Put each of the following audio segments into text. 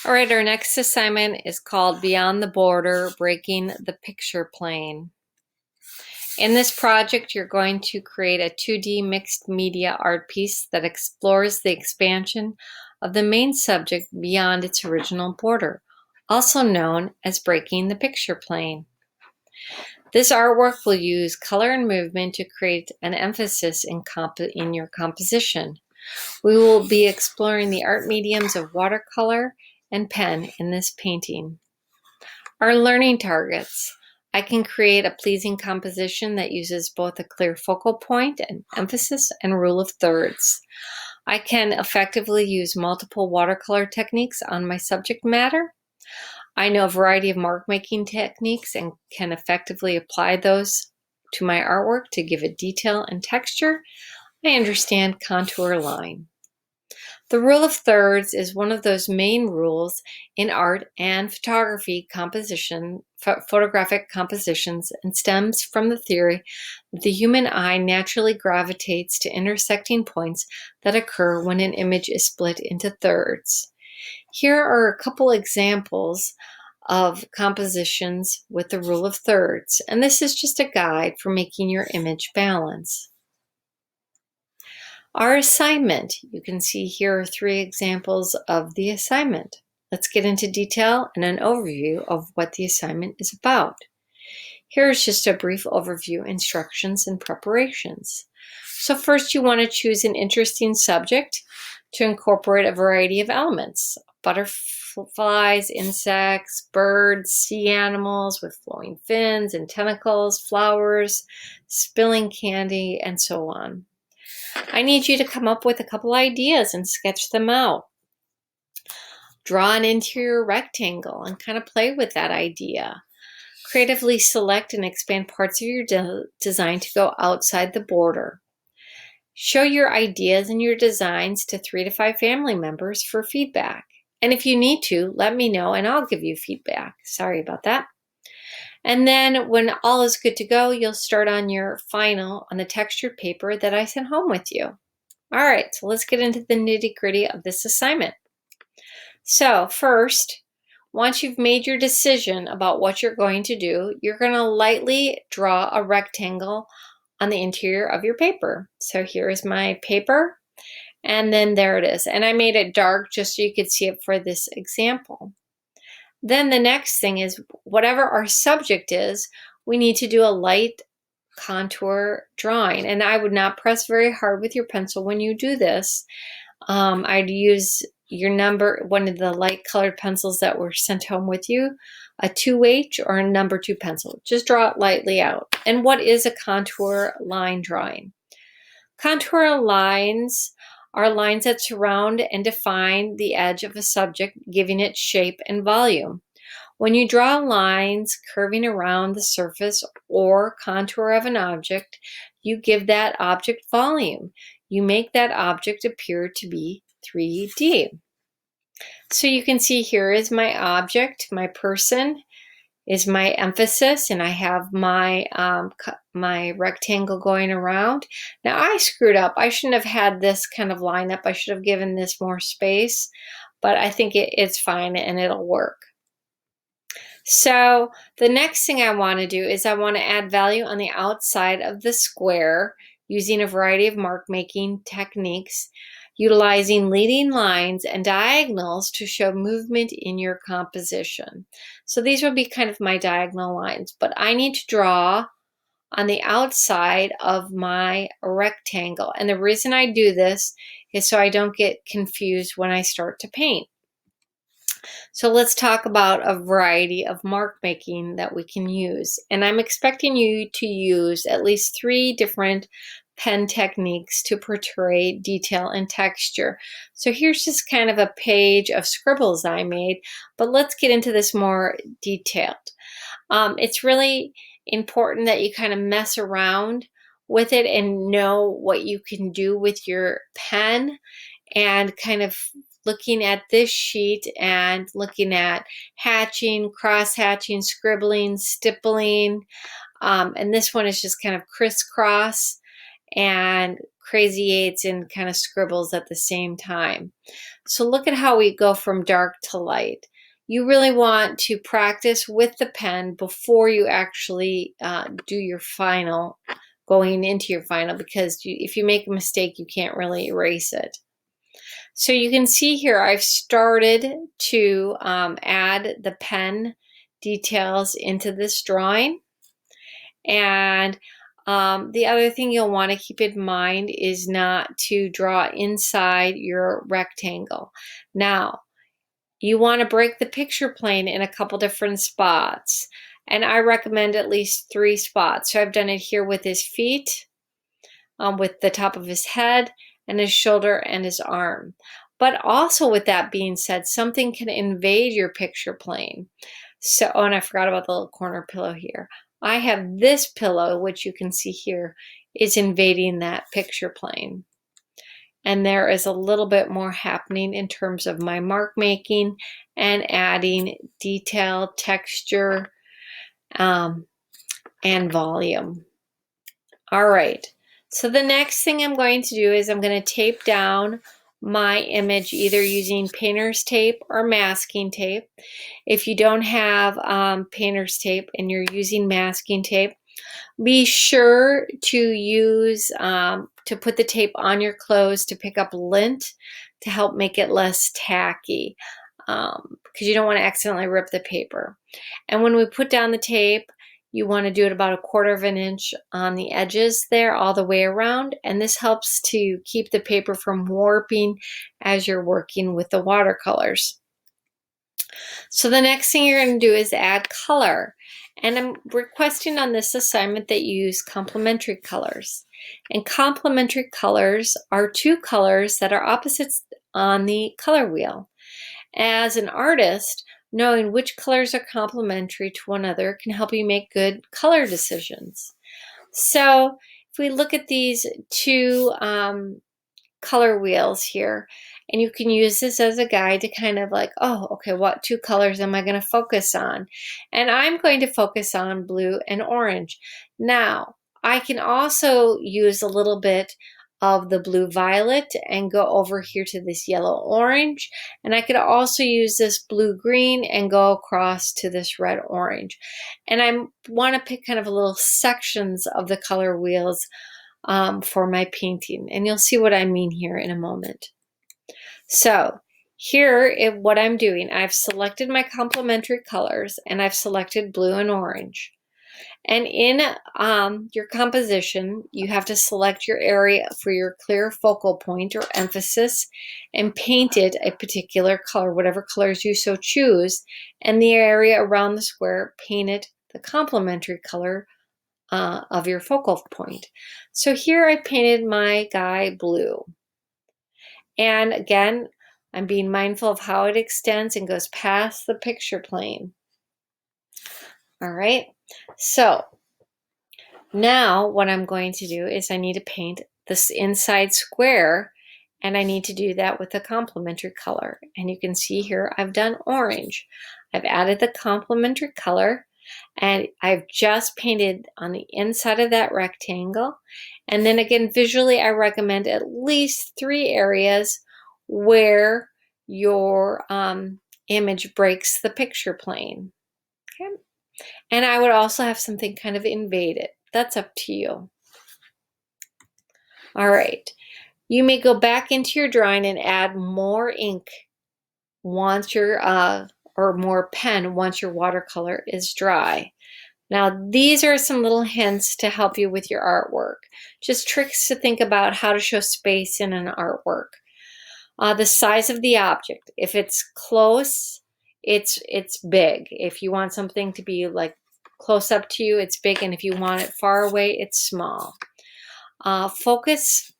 All right, our next assignment is called Beyond the Border, Breaking the Picture Plane. In this project, you're going to create a 2D mixed media art piece that explores the expansion of the main subject beyond its original border, also known as breaking the picture plane. This artwork will use color and movement to create an emphasis in your composition. We will be exploring the art mediums of watercolor and pen in this painting. Our learning targets. I can create a pleasing composition that uses both a clear focal point and emphasis and rule of thirds. I can effectively use multiple watercolor techniques on my subject matter. I know a variety of mark making techniques and can effectively apply those to my artwork to give it detail and texture. I understand contour line. The rule of thirds is one of those main rules in art and photography photographic compositions, and stems from the theory that the human eye naturally gravitates to intersecting points that occur when an image is split into thirds. Here are a couple examples of compositions with the rule of thirds, and this is just a guide for making your image balance. Our assignment, you can see here are 3 examples of the assignment. Let's get into detail and an overview of what the assignment is about. Here's just a brief overview, instructions, and preparations. So first you want to choose an interesting subject to incorporate a variety of elements. Butterflies, insects, birds, sea animals with flowing fins and tentacles, flowers, spilling candy, and so on. I need you to come up with a couple ideas and sketch them out. Draw an interior rectangle and kind of play with that idea. Creatively select and expand parts of your design to go outside the border. Show your ideas and your designs to 3 to 5 family members for feedback. And if you need to, let me know and I'll give you feedback. Sorry about that. And then when all is good to go, you'll start on your final on the textured paper that I sent home with you. All right, so let's get into the nitty-gritty of this assignment. So first, once you've made your decision about what you're going to do, you're going to lightly draw a rectangle on the interior of your paper. So here is my paper, and then there it is. And I made it dark just so you could see it for this example. Then the next thing is, whatever our subject is, we need to do a light contour drawing. And I would not press very hard with your pencil when you do this. I'd use one of the light colored pencils that were sent home with you, a 2H or a number 2 pencil. Just draw it lightly out. And what is a contour line drawing? Contour lines are lines that surround and define the edge of a subject, giving it shape and volume. When you draw lines curving around the surface or contour of an object, you give that object volume. You make that object appear to be 3D. So you can see here is my object, my person is my emphasis, and I have my my rectangle going around. Now I screwed up. I shouldn't have had this kind of line up. I should have given this more space, but I think it's fine and it'll work. So the next thing I want to do is I want to add value on the outside of the square using a variety of mark making techniques, utilizing leading lines and diagonals to show movement in your composition. So these will be kind of my diagonal lines, but I need to draw on the outside of my rectangle. And the reason I do this is so I don't get confused when I start to paint. So let's talk about a variety of mark making that we can use. And I'm expecting you to use at least 3 different pen techniques to portray detail and texture. So here's just kind of a page of scribbles I made, but let's get into this more detailed. It's really important that you kind of mess around with it and know what you can do with your pen, and kind of looking at this sheet and looking at hatching, cross-hatching, scribbling, stippling, and this one is just kind of crisscross and crazy eights and kind of scribbles at the same time. So look at how we go from dark to light. You really want to practice with the pen before you actually do your final, going into your final, because if you make a mistake, you can't really erase it. So you can see here I've started to add the pen details into this drawing. And the other thing you'll want to keep in mind is not to draw inside your rectangle. Now, you want to break the picture plane in a couple different spots. And I recommend at least 3 spots. So I've done it here with his feet, with the top of his head, and his shoulder and his arm. But also, with that being said, something can invade your picture plane. So, oh, and I forgot about the little corner pillow here. I have this pillow, which you can see here, is invading that picture plane. And there is a little bit more happening in terms of my mark making and adding detail, texture, and volume. All right. So the next thing I'm going to do is I'm going to tape down my image either using painter's tape or masking tape. If you don't have painter's tape and you're using masking tape, be sure to use to put the tape on your clothes to pick up lint to help make it less tacky, because you don't want to accidentally rip the paper. And when we put down the tape, you want to do it about 1/4 of an inch on the edges there all the way around, and this helps to keep the paper from warping as you're working with the watercolors. So the next thing you're going to do is add color. And I'm requesting on this assignment that you use complementary colors. And complementary colors are 2 colors that are opposites on the color wheel. As an artist, knowing which colors are complementary to one another can help you make good color decisions. So if we look at these 2 color wheels here, and you can use this as a guide to kind of like, oh, okay, what 2 colors am I going to focus on? And I'm going to focus on blue and orange. Now, I can also use a little bit of the blue violet and go over here to this yellow orange. And I could also use this blue green and go across to this red orange. And I want to pick kind of little sections of the color wheels for my painting. And you'll see what I mean here in a moment. So here, what I'm doing, I've selected my complementary colors and I've selected blue and orange. And in your composition, you have to select your area for your clear focal point or emphasis and paint it a particular color, whatever colors you so choose. And the area around the square, paint it the complementary color of your focal point. So here I painted my guy blue. And again, I'm being mindful of how it extends and goes past the picture plane. All right, so now what I'm going to do is I need to paint this inside square, and I need to do that with a complementary color. And you can see here I've done orange. I've added the complementary color, and I've just painted on the inside of that rectangle. And then again, visually, I recommend at least 3 areas where your image breaks the picture plane. Okay. And I would also have something kind of invade it. That's up to you. All right. You may go back into your drawing and add more ink once your or more pen once your watercolor is dry. Now, these are some little hints to help you with your artwork. Just tricks to think about how to show space in an artwork. The size of the object. If it's close, it's big. If you want something to be like close up to you, it's big. And if you want it far away, it's small. Focus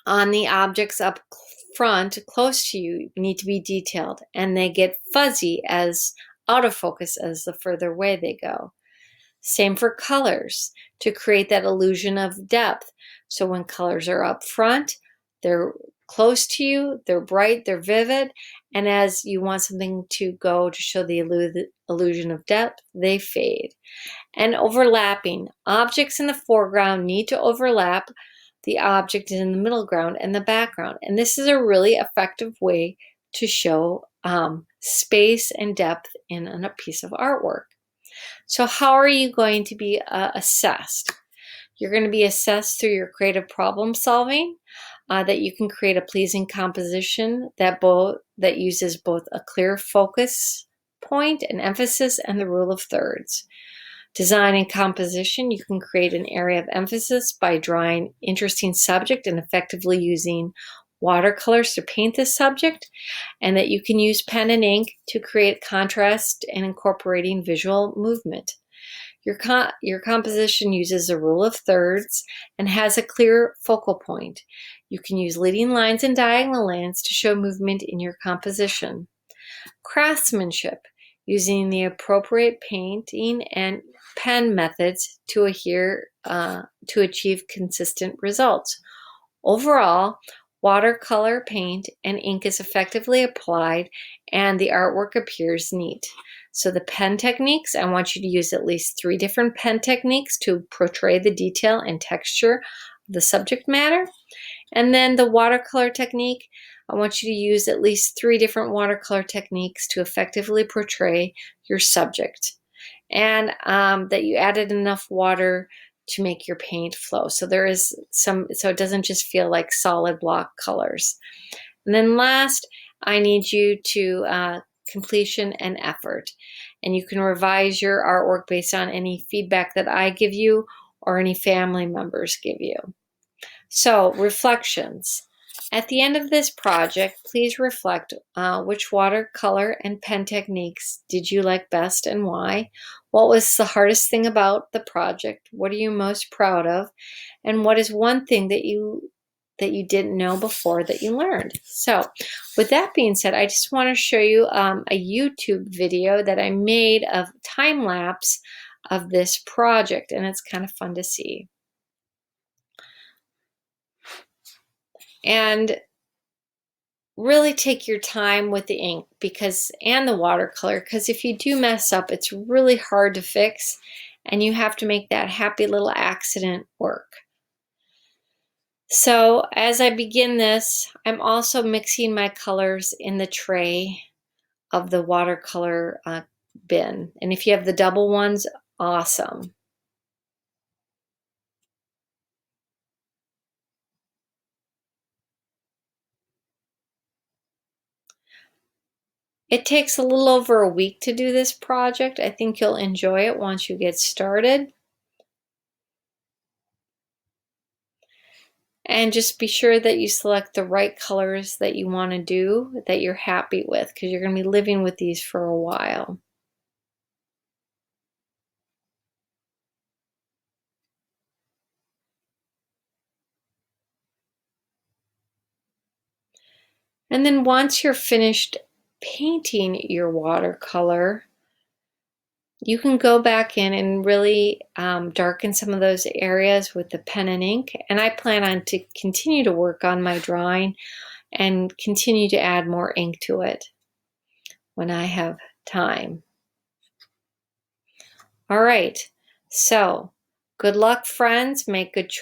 on the objects up front, close to you, need to be detailed. And they get fuzzy as out of focus as the further away they go. Same for colors, to create that illusion of depth. So when colors are up front, they're close to you, they're bright, they're vivid, and as you want something to go to show the illusion of depth, they fade. And overlapping. Objects in the foreground need to overlap the object in the middle ground and the background. And this is a really effective way to show space and depth in a piece of artwork. So how are you going to be assessed? You're going to be assessed through your creative problem solving, that you can create a pleasing composition that uses both a clear focus point and emphasis and the rule of thirds. Design and composition, you can create an area of emphasis by drawing interesting subject and effectively using watercolors to paint this subject, and that you can use pen and ink to create contrast and incorporating visual movement. Your composition uses a rule of thirds and has a clear focal point. You can use leading lines and diagonal lines to show movement in your composition. Craftsmanship, using the appropriate painting and pen methods to achieve consistent results. Overall, watercolor paint and ink is effectively applied and the artwork appears neat. So the pen techniques, I want you to use at least 3 different pen techniques to portray the detail and texture of the subject matter. And then the watercolor technique, I want you to use at least 3 different watercolor techniques to effectively portray your subject. And that you added enough water to make your paint flow. So there is so it doesn't just feel like solid block colors. And then last, I need you to completion and effort. And you can revise your artwork based on any feedback that I give you or any family members give you. So reflections. At the end of this project, please reflect which watercolor and pen techniques did you like best and why? What was the hardest thing about the project? What are you most proud of? And what is one thing that you didn't know before that you learned? So with that being said, I just want to show you a YouTube video that I made of time lapse of this project, and it's kind of fun to see. And really take your time with the ink and the watercolor, because if you do mess up, it's really hard to fix and you have to make that happy little accident work. So as I begin this, I'm also mixing my colors in the tray of the watercolor bin. And if you have the double ones, awesome. It takes a little over a week to do this project. I think you'll enjoy it once you get started. And just be sure that you select the right colors that you want to do, that you're happy with, because you're going to be living with these for a while. And then once you're finished painting your watercolor, you can go back in and really darken some of those areas with the pen and ink. And I plan on to continue to work on my drawing and continue to add more ink to it when I have time. All right, so good luck, friends. Make good choices.